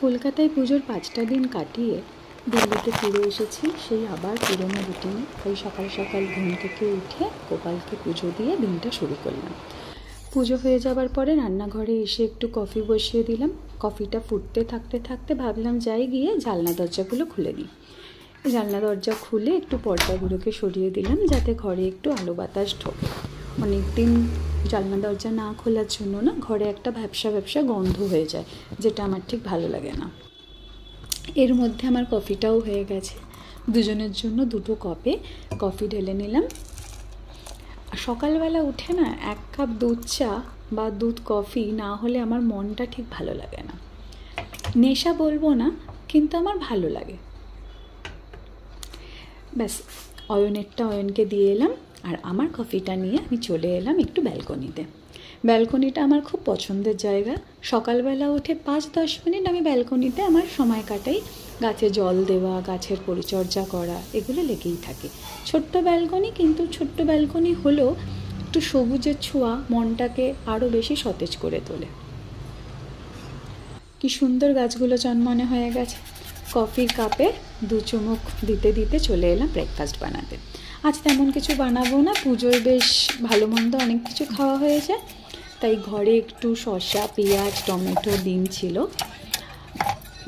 কলকাতায় পুজোর 5টা দিন কাটিয়ে দিল্লিতে ফিরে এসেছি সেই আবার পুরনো রুটিনে। তাই সকাল সকাল ঘুম থেকে উঠে গোপালকে পুজো দিয়ে দিনটা শুরু করলাম। পুজো হয়ে যাবার পরে রান্নাঘরে এসে একটু কফি বসিয়ে দিলাম। কফিটা ফুটতে থাকতে থাকতে ভাবলাম যাই গিয়ে জানলা দরজাগুলো খুলে দিই। জানলা দরজা খুলে একটু পর্দাগুলোকে সরিয়ে দিলাম যাতে ঘরে একটু আলো বাতাস ঢোকে। অনেকদিন জানলা দরজা না খোলার জন্য না ঘরে একটা ভ্যাপসা গন্ধ হয়ে যায়, যেটা আমার ঠিক ভালো লাগে না। এর মধ্যে আমার কফিটাও হয়ে গেছে। দুজনের জন্য 2টো কাপে কফি ঢেলে নিলাম। সকালবেলা উঠে না 1 কাপ দুধ চা বা দুধ কফি না হলে আমার মনটা ঠিক ভালো লাগে না। নেশা বলবো না, কিন্তু আমার ভালো লাগে। ব্যাস, অয়নকে দিয়ে এলাম আর আমার কফিটা নিয়ে আমি চলে এলাম একটু ব্যালকনিতে। ব্যালকনিটা আমার খুব পছন্দের জায়গা। সকালবেলা উঠে 5-10 মিনিট আমি ব্যালকনিতে আমার সময় কাটাই। গাছে জল দেওয়া, গাছের পরিচর্যা করা, এগুলো লেগেই থাকে। ছোট্ট ব্যালকনি, কিন্তু ছোট্ট ব্যালকনি হলেও একটু সবুজের ছোঁয়া মনটাকে আরও বেশি সতেজ করে তোলে। কি সুন্দর গাছগুলো চনমনে হয়ে গেছে। কফির কাপে 2 চুমুক দিতে দিতে চলে এলাম ব্রেকফাস্ট বানাতে। আজ তেমন কিছু বানাবো না, পুজোয় বেশ ভালো মন্দ অনেক কিছু খাওয়া হয়েছে। তাই ঘরে একটু শসা, পেঁয়াজ, টমেটো, ডিম ছিল,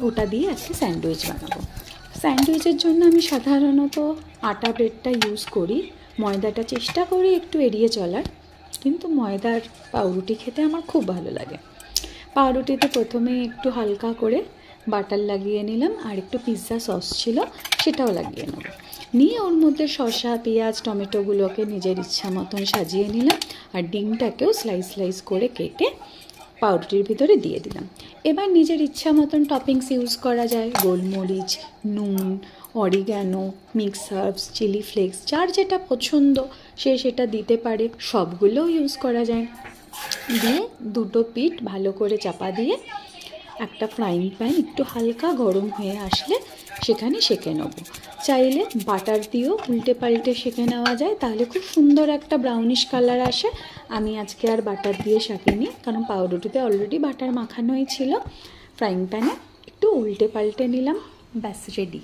ওটা দিয়ে আজকে স্যান্ডউইচ বানাবো। স্যান্ডউইচের জন্য আমি সাধারণত আটা ব্রেডটা ইউজ করি। ময়দাটা চেষ্টা করি একটু এড়িয়ে চলার, কিন্তু ময়দার পাউরুটি খেতে আমার খুব ভালো লাগে। পাউরুটিতে প্রথমে একটু হালকা করে বাটার লাগিয়ে নিলাম, আর একটু পিৎজা সস ছিল সেটাও লাগিয়ে নেব। নিয়ে ওর মধ্যে শসা, পেঁয়াজ, টমেটোগুলোকে নিজের ইচ্ছা মতন সাজিয়ে নিলাম, আর ডিমটাকেও স্লাইস করে কেটে পাউরুটির ভিতরে দিয়ে দিলাম। এবার নিজের ইচ্ছা মতন টপিংস ইউজ করা যায়। গোলমরিচ, নুন, oregano, mix herbs, chilli flakes, যার যেটা পছন্দ সে সেটা দিতে পারে। সবগুলোও ইউজ করা যায়। দিয়ে 2টো পিঠ ভালো করে চাপা দিয়ে একটা ফ্রাইং প্যান একটু হালকা গরম হয়ে আসলে সেখানে সেঁকে নেব। চাইলে বাটার দিয়েও উল্টে পাল্টে সেঁকে নেওয়া যায়, তাহলে খুব সুন্দর একটা ব্রাউনিশ কালার আসে। আমি আজকে আর বাটার দিয়ে সেঁকিনি, কারণ পাউরুটিতে অলরেডি বাটার মাখানোই ছিল। ফ্রাইং প্যানে একটু উল্টে পাল্টে নিলাম, ব্যাস রেডি।